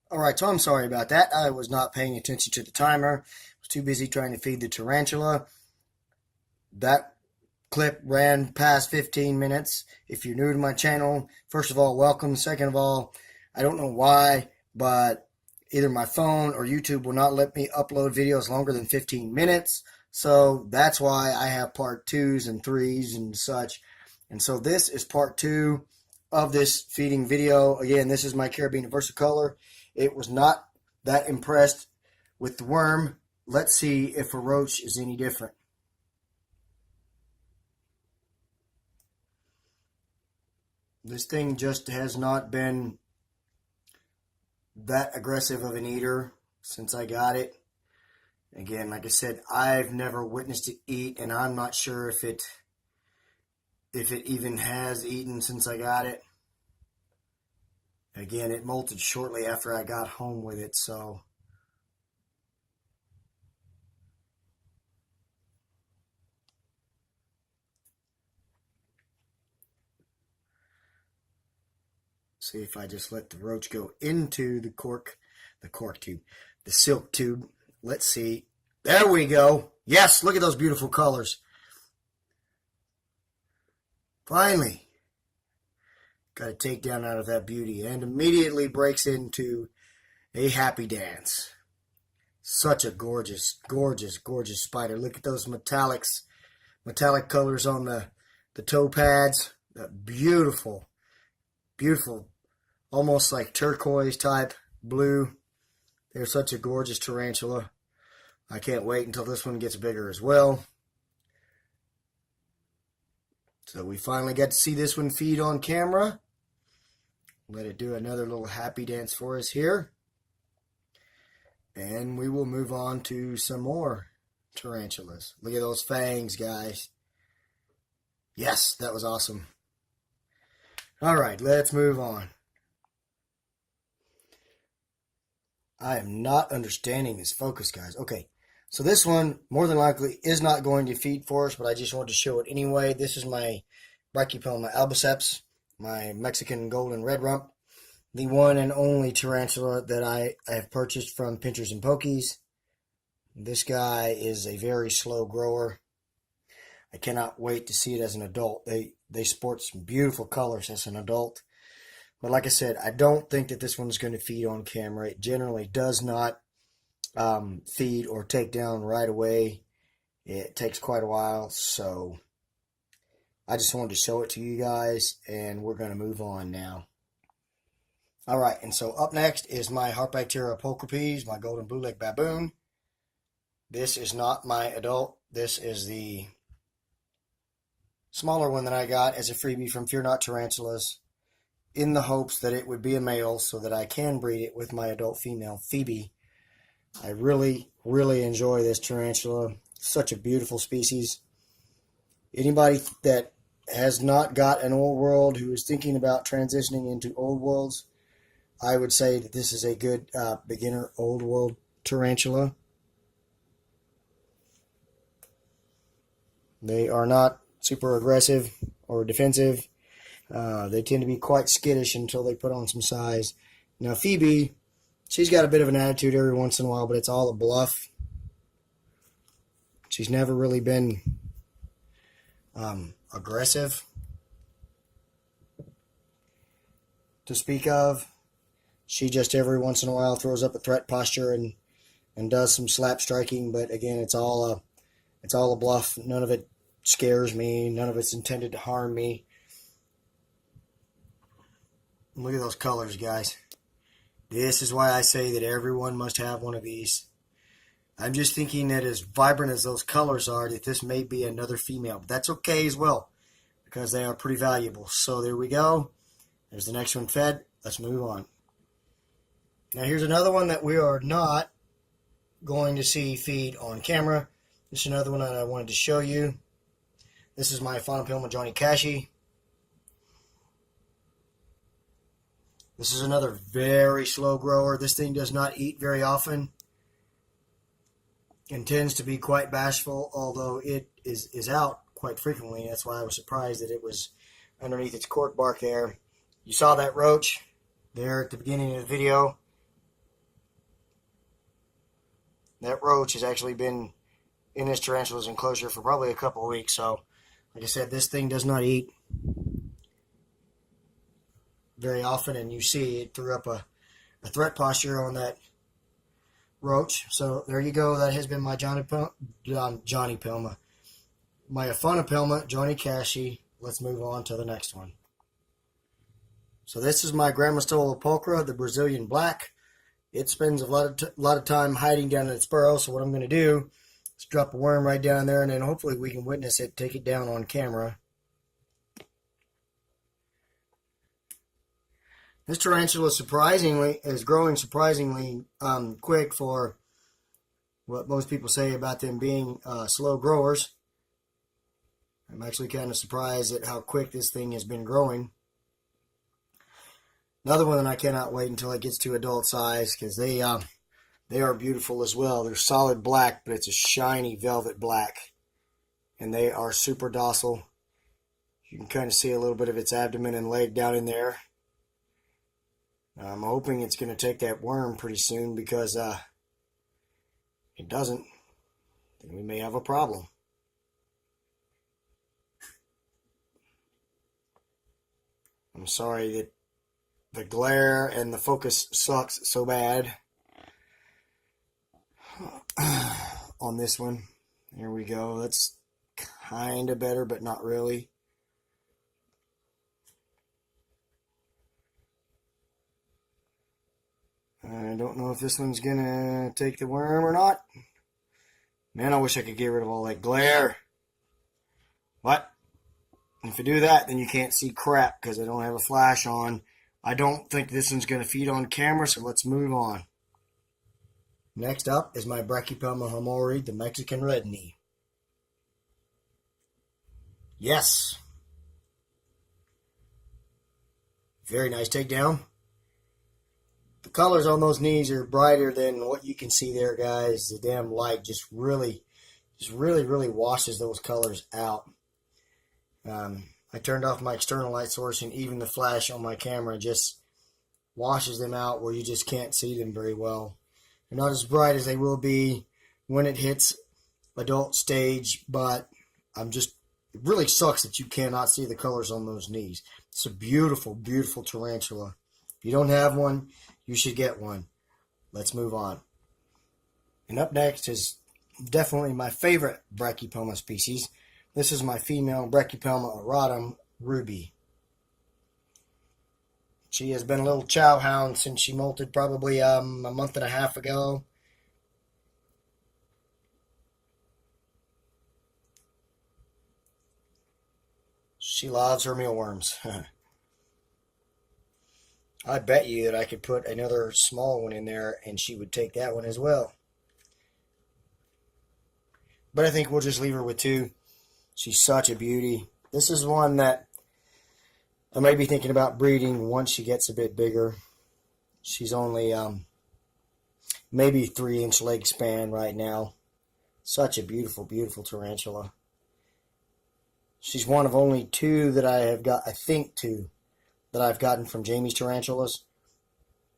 Alright, so I'm sorry about that. I was not paying attention to the timer. I was too busy trying to feed the tarantula. That clip ran past 15 minutes. If you're new to my channel, first of all, welcome. Second of all, I don't know why, but either my phone or YouTube will not let me upload videos longer than 15 minutes. So that's why I have part 2s and 3s and such. And so this is part 2 of this feeding video. Again, this is my Caribbean Versicolor. It was not that impressed with the worm. Let's see if a roach is any different. This thing just has not been that aggressive of an eater since I got it. Again, like I said, I've never witnessed it eat, and I'm not sure if it even has eaten since I got it. Again, it molted shortly after I got home with it, so see if I just let the roach go into the cork tube, the silk tube. Let's see. There we go. Yes, look at those beautiful colors. Finally. Got a takedown out of that beauty, and immediately breaks into a happy dance. Such a gorgeous, gorgeous, gorgeous spider. Look at those metallic colors on the toe pads. That beautiful, beautiful, almost like turquoise type blue. They're such a gorgeous tarantula. I can't wait until this one gets bigger as well. So we finally got to see this one feed on camera. Let it do another little happy dance for us here. And we will move on to some more tarantulas. Look at those fangs, guys. Yes, that was awesome. Alright, let's move on. I am not understanding this focus, guys. Okay, so this one more than likely is not going to feed for us, but I just wanted to show it anyway. This is my Brekkie Pamojamori, my Mexican golden red rump, the one and only tarantula that I have purchased from Pinchers and Pokies. This guy is a very slow grower. I cannot wait to see it as an adult. They sport some beautiful colors as an adult. But like I said, I don't think that this one's going to feed on camera. It generally does not feed or take down right away. It takes quite a while, so I just wanted to show it to you guys, and we're going to move on now. Alright, and so up next is my Harpactira pulchripes, my golden blue-leg baboon. This is not my adult. This is the smaller one that I got as a freebie from Fear Not Tarantulas, in the hopes that it would be a male so that I can breed it with my adult female, Phoebe. I really, really enjoy this tarantula. Such a beautiful species. Anybody that has not got an old world who is thinking about transitioning into old worlds, I would say that this is a good beginner old world tarantula. They are not super aggressive or defensive. They tend to be quite skittish until they put on some size. Now Phoebe, she's got a bit of an attitude every once in a while, but it's all a bluff. She's never really been aggressive to speak of. She just every once in a while throws up a threat posture and does some slap striking, but again, it's all a bluff. None of it scares me. None of it's intended to harm me. Look at those colors, guys. This is why I say that everyone must have one of these. I'm just thinking that as vibrant as those colors are, that this may be another female. But that's okay as well, because they are pretty valuable. So there we go. There's the next one fed. Let's move on. Now here's another one that we are not going to see feed on camera. This is another one that I wanted to show you. This is my Orphan Johnny Cashi. This is another very slow grower. This thing does not eat very often and tends to be quite bashful, although it is out quite frequently. That's why I was surprised that it was underneath its cork bark there. You saw that roach there at the beginning of the video. That roach has actually been in this tarantula's enclosure for probably a couple of weeks. So, like I said, this thing does not eat very often, and you see it threw up a threat posture on that roach. So there you go. That has been my Johnny Pelma, my Afana Pelma, Johnny Cashy. Let's move on to the next one. So this is my Grammostola pulchra, the Brazilian black. It spends a lot of time hiding down in its burrow. So what I'm going to do is drop a worm right down there, and then hopefully we can witness it take it down on camera. This tarantula is growing surprisingly quick for what most people say about them being slow growers. I'm actually kind of surprised at how quick this thing has been growing. Another one that I cannot wait until it gets to adult size, because they are beautiful as well. They're solid black, but it's a shiny velvet black, and they are super docile. You can kind of see a little bit of its abdomen and leg down in there. I'm hoping it's going to take that worm pretty soon, because it doesn't, then we may have a problem. I'm sorry that the glare and the focus sucks so bad on this one. There we go. That's kind of better, but not really. I don't know if this one's gonna take the worm or not. Man, I wish I could get rid of all that glare. But if I do that, then you can't see crap because I don't have a flash on. I don't think this one's gonna feed on camera, so let's move on. Next up is my Brekkie Pamojamori, the Mexican red knee. Yes. Very nice takedown. The colors on those knees are brighter than what you can see there, guys. The damn light just really washes those colors out. I turned off my external light source, and even the flash on my camera just washes them out where you just can't see them very well. They're not as bright as they will be when it hits adult stage, but it really sucks that you cannot see the colors on those knees. It's a beautiful, beautiful tarantula. If you don't have one, you should get one. Let's move on. And up next is definitely my favorite Brekkie Poma species. This is my female Brekkie Poma auratum, Ruby. She has been a little chow hound since she molted probably a month and a half ago. She loves her mealworms. I bet you that I could put another small one in there and she would take that one as well. But I think we'll just leave her with two. She's such a beauty. This is one that I may be thinking about breeding once she gets a bit bigger. She's only maybe 3-inch leg span right now. Such a beautiful, beautiful tarantula. She's one of only two that I have got, I think two, that I've gotten from Jamie's tarantulas.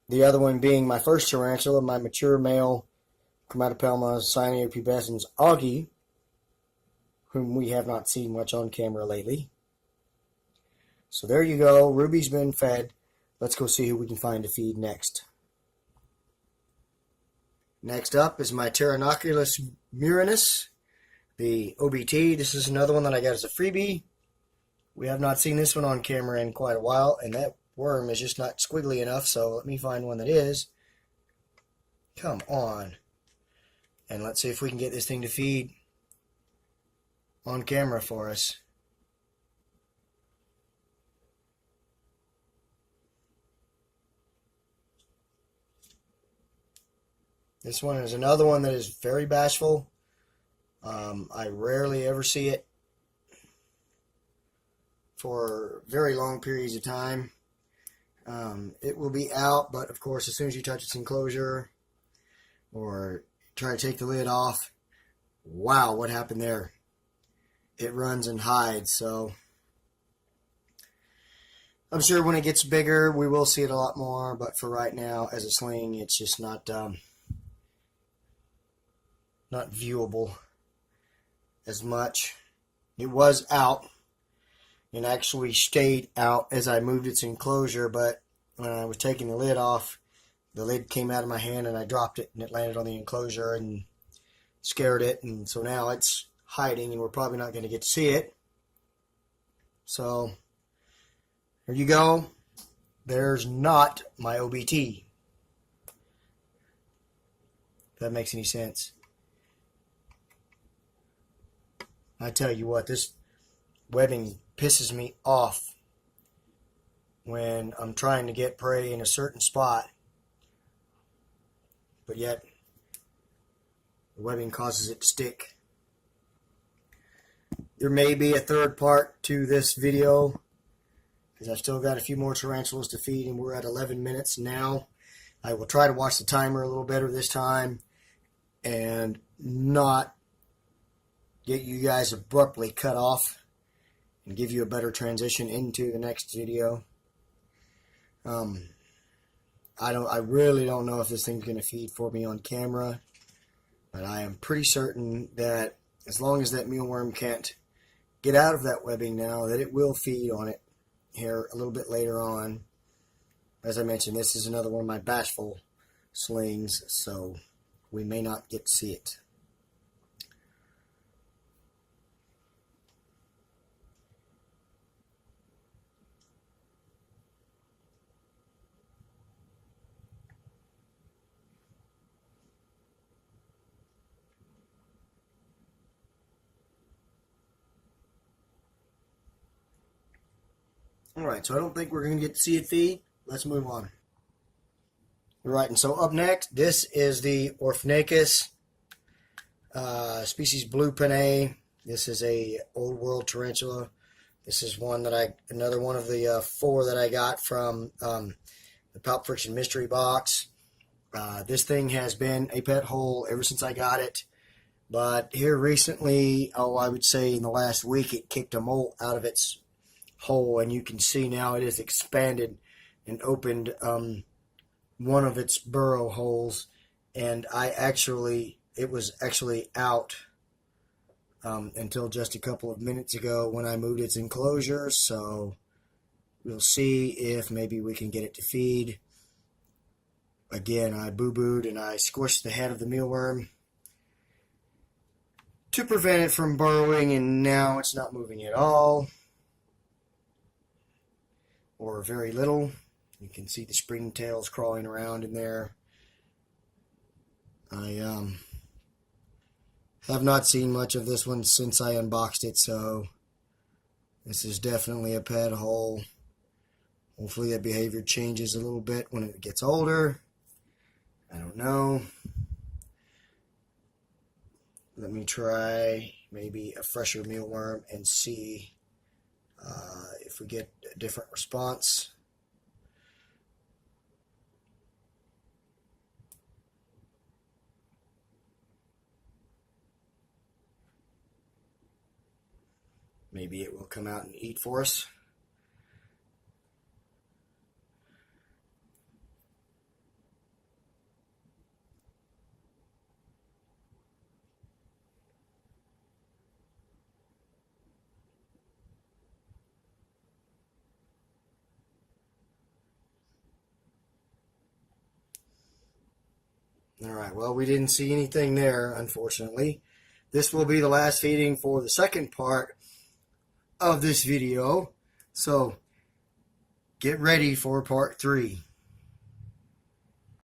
The other one being my first tarantula, my mature male Chromatopelma cyneopubescens Augie, whom we have not seen much on camera lately. So there you go. Ruby's been fed. Let's go see who we can find to feed next. Next up is my Tarantulas murinus, the OBT. This is another one that I got as a freebie. We have not seen this one on camera in quite a while, and that worm is just not squiggly enough, so let me find one that is. Come on. And let's see if we can get this thing to feed on camera for us. This one is another one that is very bashful. I rarely ever see it for very long periods of time. It will be out, but of course, as soon as you touch its enclosure or try to take the lid off, wow, what happened there? It runs and hides. So I'm sure when it gets bigger, we will see it a lot more. But for right now, as a sling, it's just not not viewable as much. It was out and actually stayed out as I moved its enclosure, but when I was taking the lid off, the lid came out of my hand and I dropped it and it landed on the enclosure and scared it, and so now it's hiding and we're probably not going to get to see it. So there you go. There's not my OBT. If that makes any sense. I tell you what, this webbing pisses me off when I'm trying to get prey in a certain spot, but yet the webbing causes it to stick. There may be a third part to this video because I've still got a few more tarantulas to feed and we're at 11 minutes now. I will try to watch the timer a little better this time and not get you guys abruptly cut off and give you a better transition into the next video. I really don't know if this thing's going to feed for me on camera, but I am pretty certain that as long as that mealworm can't get out of that webbing now, that it will feed on it here a little bit later on. As I mentioned, this is another one of my bashful slings, so we may not get to see it. Alright, so I don't think we're going to get to see it feed. Let's move on. Alright, and so up next, this is the Orphanacus species Blue Panay. This is a old world tarantula. This is one that another one of the 4 that I got from the Palp Friction Mystery Box. This thing has been a pet hole ever since I got it. But here recently, I would say in the last week, it kicked a mole out of its hole, and you can see now it has expanded and opened one of its burrow holes, and it was actually out until just a couple of minutes ago when I moved its enclosure, so we'll see if maybe we can get it to feed. Again, I boo-booed and I squished the head of the mealworm to prevent it from burrowing, and now it's not moving at all, or very little. You can see the springtails crawling around in there. I have not seen much of this one since I unboxed it, so this is definitely a pet hole. Hopefully that behavior changes a little bit when it gets older. I don't know. Let me try maybe a fresher mealworm and see if we get a different response. Maybe it will come out and eat for us. Alright, well, we didn't see anything there, unfortunately. This will be the last feeding for the second part of this video, so get ready for part 3.